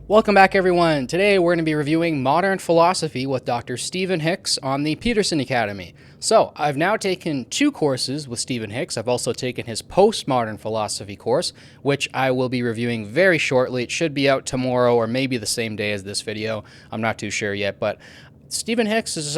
Welcome back, everyone. Today we're going to be reviewing modern philosophy with Dr. Stephen Hicks on the Peterson Academy. So, I've now taken 2 courses with Stephen Hicks. I've also taken his postmodern philosophy course, which I will be reviewing very shortly. It should be out tomorrow or maybe the same day as this video. I'm not too sure yet, but Stephen Hicks is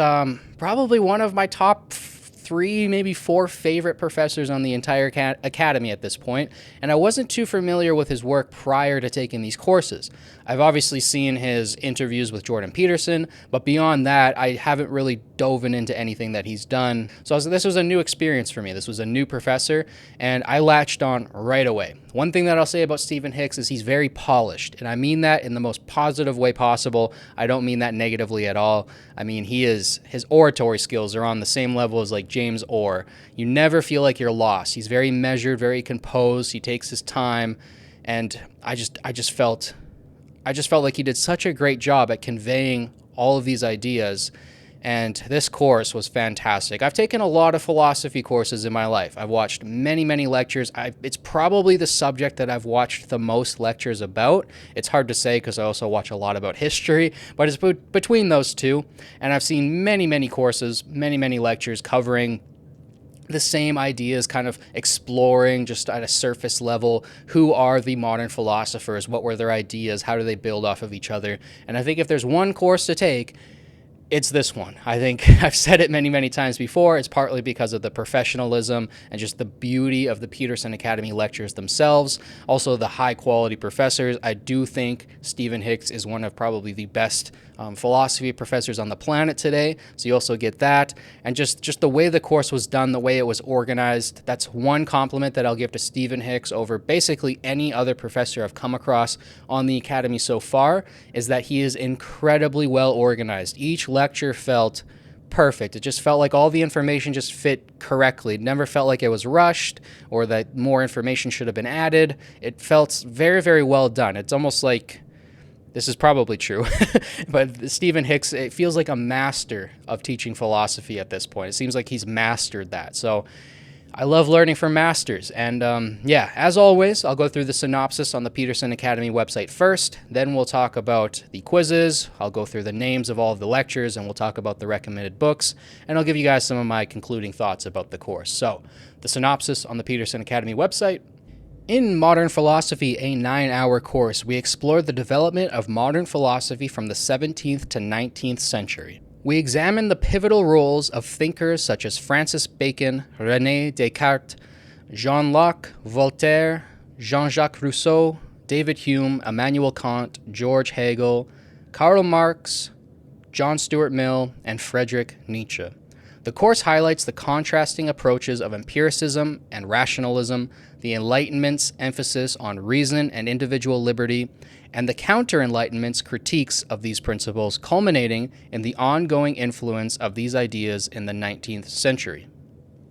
probably one of my top 3, maybe 4 favorite professors on the entire academy at this point, and I wasn't too familiar with his work prior to taking these courses. I've obviously seen his interviews with Jordan Peterson, but beyond that, I haven't really dove into anything that he's done. So this was a new experience for me. This was a new professor, and I latched on right away. One thing that I'll say about Stephen Hicks is he's very polished, and I mean that in the most positive way possible. I don't mean that negatively at all. I mean, his oratory skills are on the same level as like James Orr. You never feel like you're lost. He's very measured, very composed. He takes his time, and I just felt like he did such a great job at conveying all of these ideas. And this course was fantastic. I've taken a lot of philosophy courses in my life. I've watched many, many lectures. It's probably the subject that I've watched the most lectures about. It's hard to say because I also watch a lot about history, but it's between those two. And I've seen many, many courses, many, many lectures covering the same ideas, kind of exploring just at a surface level, who are the modern philosophers, what were their ideas, how do they build off of each other. And I think if there's one course to take, it's this one. I think I've said it many, many times before. It's partly because of the professionalism and just the beauty of the Peterson Academy lectures themselves. Also, the high-quality professors. I do think Stephen Hicks is one of probably the best philosophy professors on the planet today. So you also get that. And just the way the course was done, the way it was organized, that's one compliment that I'll give to Stephen Hicks over basically any other professor I've come across on the Academy so far, is that he is incredibly well organized. Each lecture felt perfect. It just felt like all the information just fit correctly. It never felt like it was rushed or that more information should have been added. It felt very, very well done. It's almost like, this is probably true, but Stephen Hicks, it feels like a master of teaching philosophy at this point. It seems like he's mastered that. So I love learning from masters. And yeah, as always, I'll go through the synopsis on the Peterson Academy website first. Then we'll talk about the quizzes. I'll go through the names of all of the lectures, and we'll talk about the recommended books. And I'll give you guys some of my concluding thoughts about the course. So the synopsis on the Peterson Academy website. In Modern Philosophy, a 9-hour course, we explore the development of modern philosophy from the 17th to 19th century. We examine the pivotal roles of thinkers such as Francis Bacon, René Descartes, Jean Locke, Voltaire, Jean-Jacques Rousseau, David Hume, Immanuel Kant, George Hegel, Karl Marx, John Stuart Mill, and Friedrich Nietzsche. The course highlights the contrasting approaches of empiricism and rationalism, the Enlightenment's emphasis on reason and individual liberty, and the counter-Enlightenment's critiques of these principles, culminating in the ongoing influence of these ideas in the 19th century.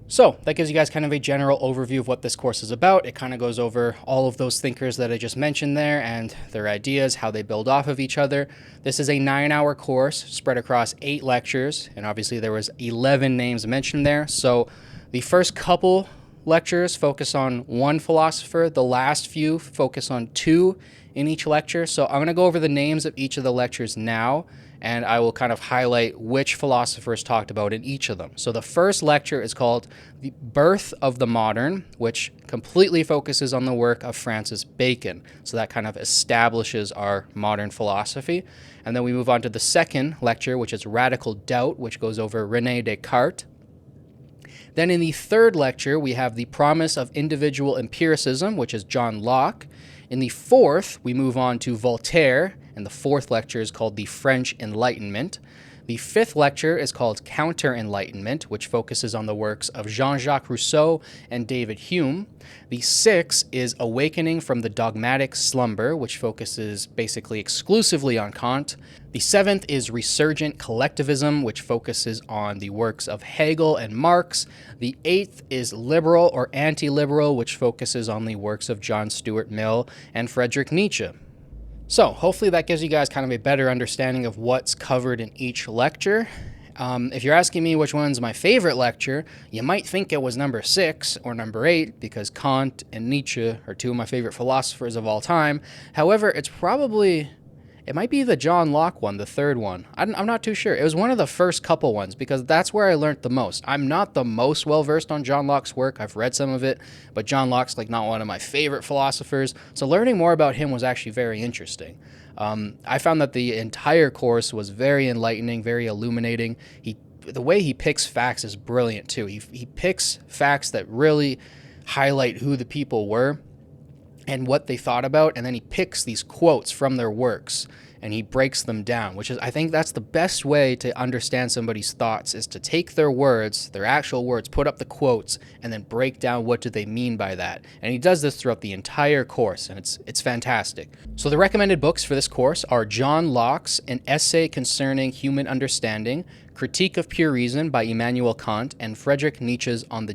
So, that gives you guys kind of a general overview of what this course is about. It kind of goes over all of those thinkers that I just mentioned there and their ideas, how they build off of each other. This is a 9-hour course spread across 8 lectures, and obviously there was 11 names mentioned there. So, the first couple lectures focus on one philosopher. The last few focus on 2 in each lecture. So, I'm going to go over the names of each of the lectures now, and I will kind of highlight which philosophers talked about in each of them. So the first lecture is called The Birth of the Modern, which completely focuses on the work of Francis Bacon. So that kind of establishes our modern philosophy. And then we move on to the second lecture, which is Radical Doubt, which goes over René Descartes. Then in the third lecture, we have The Promise of Individual Empiricism, which is John Locke. In the fourth, we move on to Voltaire, and the fourth lecture is called The French Enlightenment. The fifth lecture is called Counter-Enlightenment, which focuses on the works of Jean-Jacques Rousseau and David Hume. The sixth is Awakening from the Dogmatic Slumber, which focuses basically exclusively on Kant. The seventh is Resurgent Collectivism, which focuses on the works of Hegel and Marx. The eighth is Liberal or Anti-Liberal, which focuses on the works of John Stuart Mill and Friedrich Nietzsche. So hopefully that gives you guys kind of a better understanding of what's covered in each lecture. If you're asking me which one's my favorite lecture, you might think it was number 6 or number 8 because Kant and Nietzsche are 2 of my favorite philosophers of all time. However, it's probably It might be the John Locke one, the third one. I'm not too sure. It was one of the first couple ones because that's where I learned the most. I'm not the most well-versed on John Locke's work. I've read some of it, but John Locke's like not one of my favorite philosophers. So learning more about him was actually very interesting. I found that the entire course was very enlightening, very illuminating. The way he picks facts is brilliant too. He picks facts that really highlight who the people were and what they thought about, and then he picks these quotes from their works and he breaks them down, which is, I think that's the best way to understand somebody's thoughts, is to take their words, their actual words, put up the quotes, and then break down what do they mean by that. And he does this throughout the entire course, and it's fantastic. So the recommended books for this course are John Locke's An Essay Concerning Human Understanding, Critique of Pure Reason by Immanuel Kant, and Friedrich Nietzsche's On the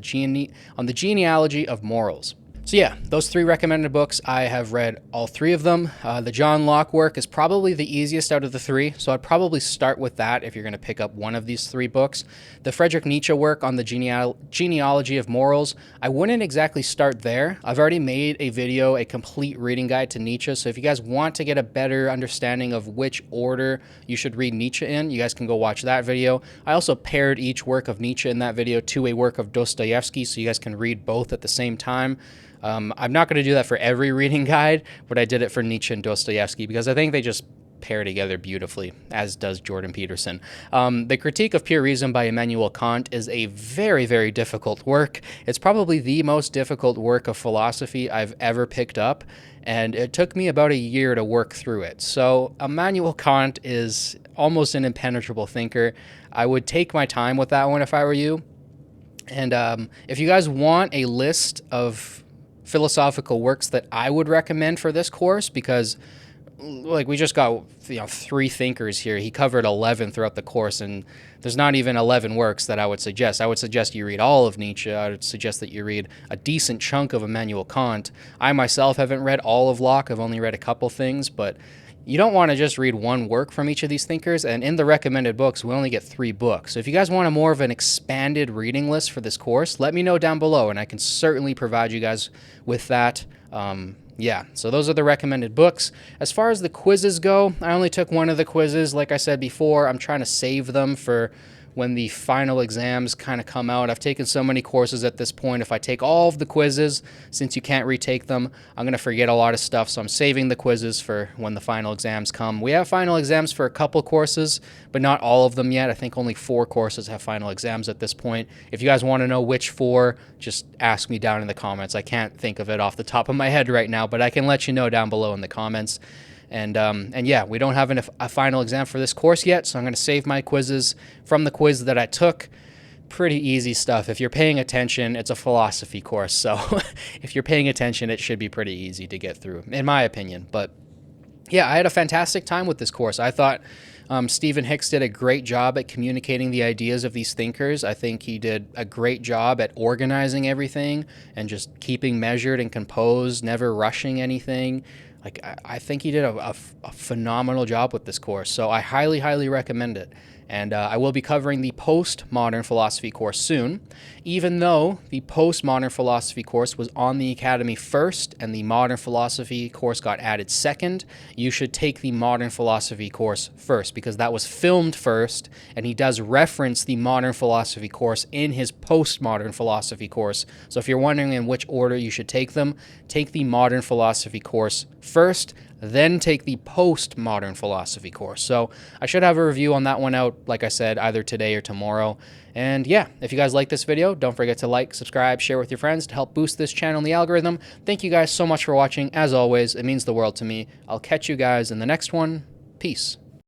Genealogy of Morals. So yeah, those 3 recommended books, I have read all 3 of them. The John Locke work is probably the easiest out of the 3, so I'd probably start with that if you're going to pick up one of these 3 books. The Friedrich Nietzsche work on the genealogy of morals, I wouldn't exactly start there. I've already made a video, a complete reading guide to Nietzsche, so if you guys want to get a better understanding of which order you should read Nietzsche in, you guys can go watch that video. I also paired each work of Nietzsche in that video to a work of Dostoevsky, so you guys can read both at the same time. I'm not going to do that for every reading guide, but I did it for Nietzsche and Dostoevsky because I think they just pair together beautifully, as does Jordan Peterson. The Critique of Pure Reason by Immanuel Kant is a very, very difficult work. It's probably the most difficult work of philosophy I've ever picked up, and it took me about a year to work through it. So Immanuel Kant is almost an impenetrable thinker. I would take my time with that one if I were you. And if you guys want a list of philosophical works that I would recommend for this course, because like we just got 3 thinkers here. He covered 11 throughout the course, and there's not even 11 works that I would suggest. I would suggest you read all of Nietzsche. I would suggest that you read a decent chunk of Immanuel Kant. I myself haven't read all of Locke. I've only read a couple things, but you don't want to just read one work from each of these thinkers, and in the recommended books, we only get 3 books. So if you guys want a more of an expanded reading list for this course, let me know down below, and I can certainly provide you guys with that. Yeah, so those are the recommended books. As far as the quizzes go, I only took one of the quizzes. Like I said before, I'm trying to save them for when the final exams kind of come out. I've taken so many courses at this point. If I take all of the quizzes, since you can't retake them, I'm going to forget a lot of stuff. So I'm saving the quizzes for when the final exams come. We have final exams for a couple courses, but not all of them yet. I think only 4 courses have final exams at this point. If you guys want to know which 4, just ask me down in the comments. I can't think of it off the top of my head right now, but I can let you know down below in the comments. And yeah, we don't have a final exam for this course yet, so I'm going to save my quizzes from the quiz that I took. Pretty easy stuff. If you're paying attention, it's a philosophy course, so if you're paying attention, it should be pretty easy to get through, in my opinion. But yeah, I had a fantastic time with this course. I thought Stephen Hicks did a great job at communicating the ideas of these thinkers. I think he did a great job at organizing everything and just keeping measured and composed, never rushing anything. Like, I think he did a phenomenal job with this course, so I highly, highly recommend it. And I will be covering the post-modern philosophy course soon. Even though the post-modern philosophy course was on the Academy first and the modern philosophy course got added second, you should take the modern philosophy course first because that was filmed first, and he does reference the modern philosophy course in his post-modern philosophy course. So if you're wondering in which order you should take them, take the modern philosophy course first, then take the post-modern philosophy course. So I should have a review on that one out, like I said, either today or tomorrow. And yeah, if you guys like this video, don't forget to like, subscribe, share with your friends to help boost this channel and the algorithm. Thank you guys so much for watching. As always, it means the world to me. I'll catch you guys in the next one. Peace.